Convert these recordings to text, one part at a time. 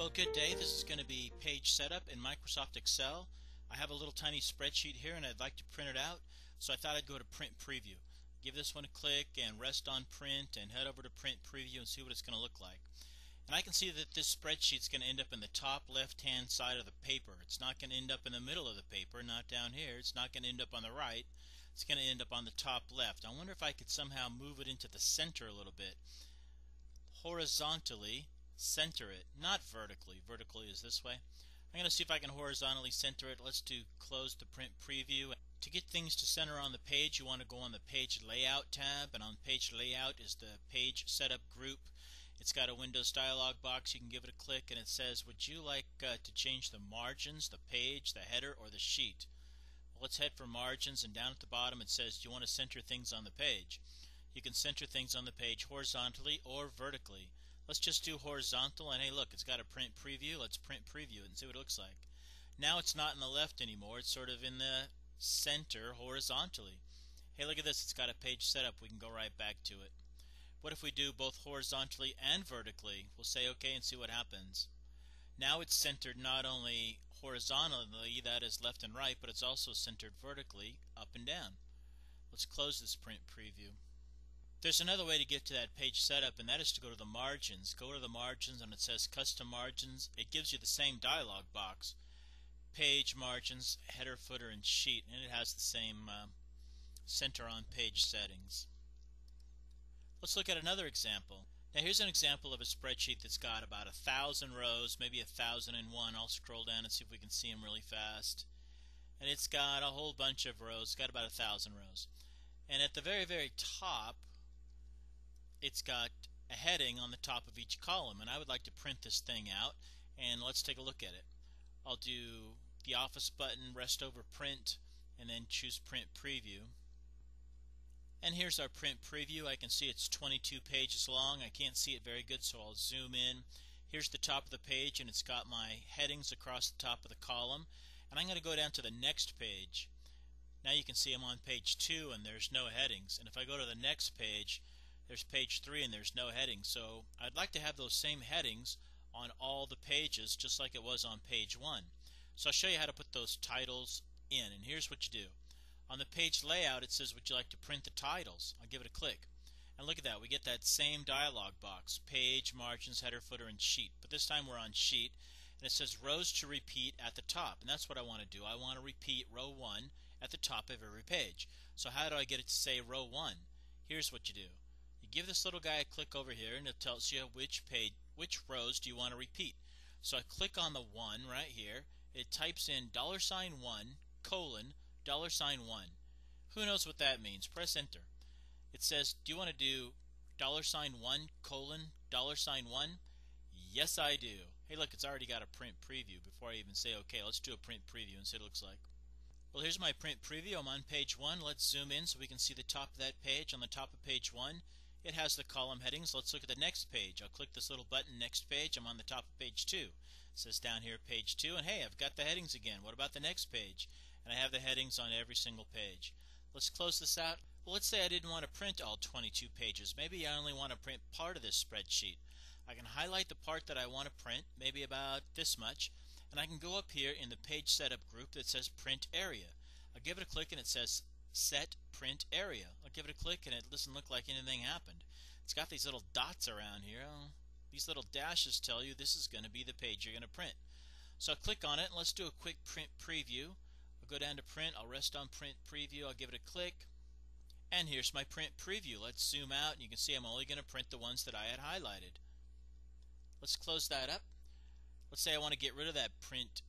Well, good day. This is going to be page setup in Microsoft Excel. I have a little tiny spreadsheet here and I'd like to print it out, so I thought I'd go to print preview. Give this one a click and rest on print and head over to print preview and see what it's going to look like. And I can see that this spreadsheet is going to end up in the top left hand side of the paper. It's not going to end up in the middle of the paper, not down here. It's not going to end up on the right. It's going to end up on the top left. I wonder if I could somehow move it into the center a little bit. Horizontally center it, not vertically. Vertically is this way. I'm going to see if I can horizontally center it. Let's do close the print preview. To get things to center on the page, you want to go on the page layout tab, and on page layout is the page setup group. It's got a Windows dialog box. You can give it a click and it says, would you like to change the margins, the page, the header, or the sheet? Well, let's head for margins, and down at the bottom it says, do you want to center things on the page? You can center things on the page horizontally or vertically. Let's just do horizontal, and hey look, it's got a print preview. Let's print preview it and see what it looks like. Now it's not in the left anymore, it's sort of in the center horizontally. Hey, look at this, it's got a page setup. We can go right back to it. What if we do both horizontally and vertically? We'll say OK and see what happens. Now it's centered not only horizontally, that is left and right, but it's also centered vertically up and down. Let's close this print preview. There's another way to get to that page setup, and that is to go to the margins. Go to the margins and it says custom margins. It gives you the same dialog box. Page margins, header, footer, and sheet, and it has the same center on page settings. Let's look at another example. Now here's an example of a spreadsheet that's got about 1,000 rows, maybe 1,001. I'll scroll down and see if we can see them really fast. And it's got a whole bunch of rows. It's got about 1,000 rows. And at the very top, it's got a heading on the top of each column, and I would like to print this thing out, and let's take a look at it. I'll do the Office button, rest over print, and then choose print preview. And here's our print preview. I can see it's 22 pages long. I can't see it very good, so I'll zoom in. Here's the top of the page, and it's got my headings across the top of the column. And I'm going to go down to the next page. Now you can see I'm on page 2 and there's no headings. And if I go to the next page, there's page 3 and there's no headings. So I'd like to have those same headings on all the pages, just like it was on page 1. So I'll show you how to put those titles in, and here's what you do. On the page layout it says, would you like to print the titles? I'll give it a click. And look at that, we get that same dialog box, page, margins, header, footer, and sheet. But this time we're on sheet, and it says rows to repeat at the top, and that's what I want to do. I want to repeat row 1 at the top of every page. So how do I get it to say row 1? Here's what you do. You give this little guy a click over here, and it tells you which rows do you want to repeat. So I click on the 1 right here. It types in $1:, $1. Who knows what that means? Press enter. It says, do you want to do $1, $1? Yes, I do. Hey look, it's already got a print preview before I even say OK. Let's do a print preview and see what it looks like. Well, here's my print preview. I'm on page 1. Let's zoom in so we can see the top of that page. On the top of page 1, it has the column headings. Let's look at the next page. I'll click this little button, next page. I'm on the top of page 2. It says down here page 2, and hey, I've got the headings again. What about the next page? And I have the headings on every single page. Let's close this out. Well, let's say I didn't want to print all 22 pages. Maybe I only want to print part of this spreadsheet. I can highlight the part that I want to print, maybe about this much, and I can go up here in the page setup group that says print area. I'll give it a click and it says set print area. I'll give it a click and it doesn't look like anything happened. It's got these little dots around here. These little dashes tell you this is going to be the page you're going to print. So I'll click on it and let's do a quick print preview. I'll go down to print, I'll rest on print preview, I'll give it a click, and here's my print preview. Let's zoom out and you can see I'm only going to print the ones that I had highlighted. Let's close that up. Let's say I want to get rid of that print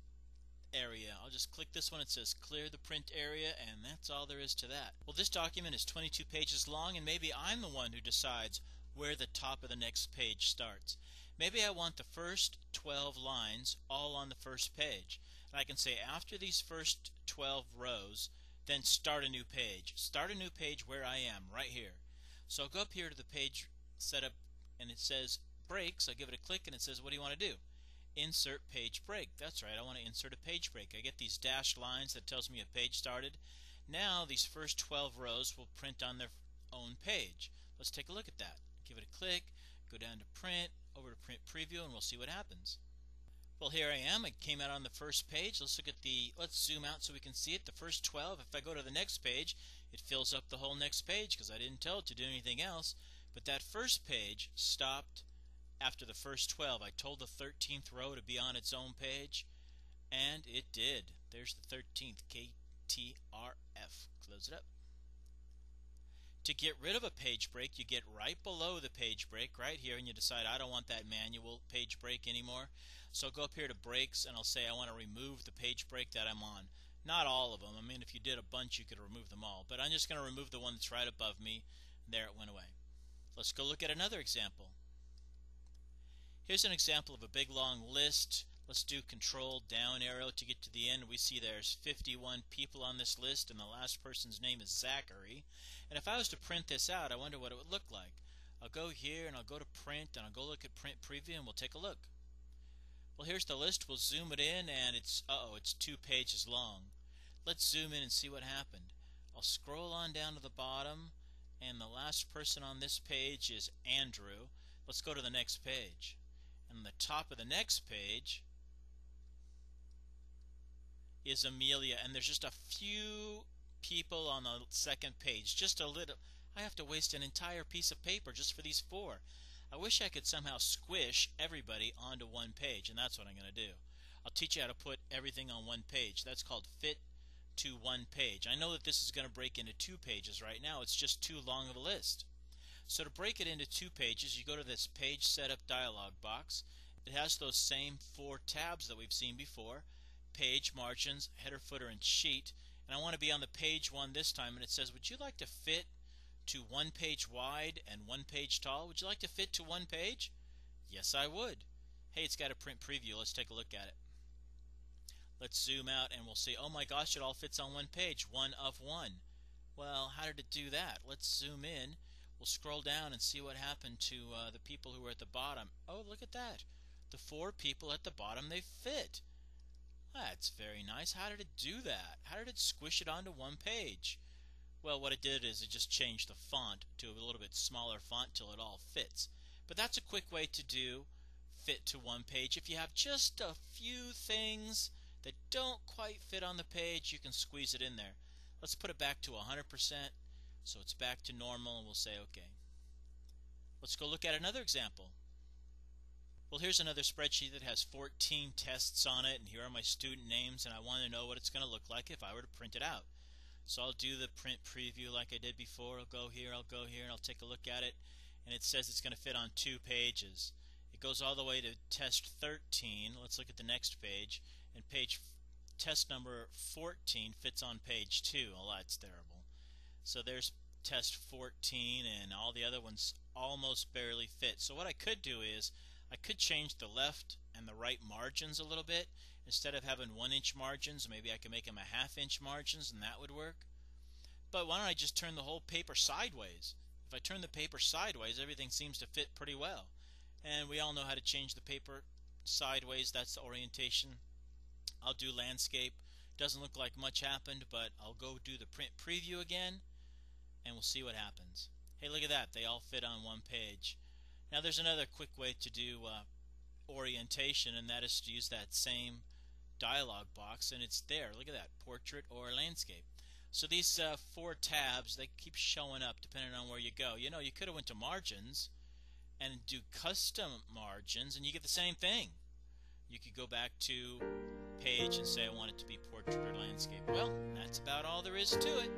area. I'll just click this one. It says clear the print area, and that's all there is to that. Well, this document is 22 pages long, and maybe I'm the one who decides where the top of the next page starts. Maybe I want the first 12 lines all on the first page, and I can say after these first 12 rows, then start a new page. Start a new page where I am, right here. So I'll go up here to the page setup, and it says breaks. I'll give it a click, and it says, what do you want to do? Insert page break. That's right, I want to insert a page break. I get these dashed lines that tells me a page started. Now these first 12 rows will print on their own page. Let's take a look at that. Give it a click, go down to print, over to print preview, and we'll see what happens. Well, here I am. It came out on the first page. Let's zoom out so we can see it. The first 12. If I go to the next page, it fills up the whole next page because I didn't tell it to do anything else. But that first page stopped after the first 12. I told the 13th row to be on its own page, and it did. There's the 13th, KTRF. Close it up. To get rid of a page break, you get right below the page break, right here, and you decide, I don't want that manual page break anymore. So I'll go up here to breaks, and I'll say I want to remove the page break that I'm on. Not all of them. I mean, if you did a bunch, you could remove them all. But I'm just going to remove the one that's right above me. There, it went away. Let's go look at another example. Here's an example of a big long list. Let's do control down arrow to get to the end. We see there's 51 people on this list, and the last person's name is Zachary. And if I was to print this out, I wonder what it would look like. I'll go here, and I'll go to print, and I'll go look at print preview, and we'll take a look. Well, here's the list. We'll zoom it in, and it's 2 pages long. Let's zoom in and see what happened. I'll scroll on down to the bottom, and the last person on this page is Andrew. Let's go to the next page. And on the top of the next page is Amelia, and there's just a few people on the second page, just a little. I have to waste an entire piece of paper just for these 4. I wish I could somehow squish everybody onto one page, and that's what I'm going to do. I'll teach you how to put everything on one page. That's called fit to one page. I know that this is going to break into 2 pages right now. It's just too long of a list. So to break it into 2 pages, you go to this page setup dialog box. It has those same 4 tabs that we've seen before: page, margins, header, footer, and sheet. And I want to be on the page 1 this time, and it says, would you like to fit to 1 page wide and 1 page tall? Would you like to fit to 1 page? Yes, I would. Hey, it's got a print preview. Let's take a look at it. Let's zoom out, and we'll see, oh my gosh, it all fits on 1 page, 1 of 1. Well, how did it do that? Let's zoom in. We'll scroll down and see what happened to the people who were at the bottom. Oh, look at that. The 4 people at the bottom, they fit. That's very nice. How did it do that? How did it squish it onto 1 page? Well, what it did is it just changed the font to a little bit smaller font till it all fits. But that's a quick way to do fit to 1 page. If you have just a few things that don't quite fit on the page, you can squeeze it in there. Let's put it back to 100%, so it's back to normal, and we'll say OK. Let's go look at another example. Well, here's another spreadsheet that has 14 tests on it, and here are my student names, and I want to know what it's going to look like if I were to print it out. So I'll do the print preview like I did before. I'll go here, and I'll take a look at it, and it says it's going to fit on 2 pages. It goes all the way to test 13. Let's look at the next page, and test number 14 fits on page 2. Oh, that's terrible. So there's test 14, and all the other ones almost barely fit. So what I could do is I could change the left and the right margins a little bit. Instead of having 1-inch margins, maybe I could make them a 1/2-inch margins, and that would work. But why don't I just turn the whole paper sideways? If I turn the paper sideways, everything seems to fit pretty well. And we all know how to change the paper sideways. That's the orientation. I'll do landscape. Doesn't look like much happened, but I'll go do the print preview again, and we'll see what happens. Hey, look at that. They all fit on 1 page. Now there's another quick way to do orientation, and that is to use that same dialog box, and it's there. Look at that, portrait or landscape. So these 4 tabs, they keep showing up depending on where you go. You know, you could have went to margins and do custom margins, and you get the same thing. You could go back to page and say I want it to be portrait or landscape. Well, that's about all there is to it.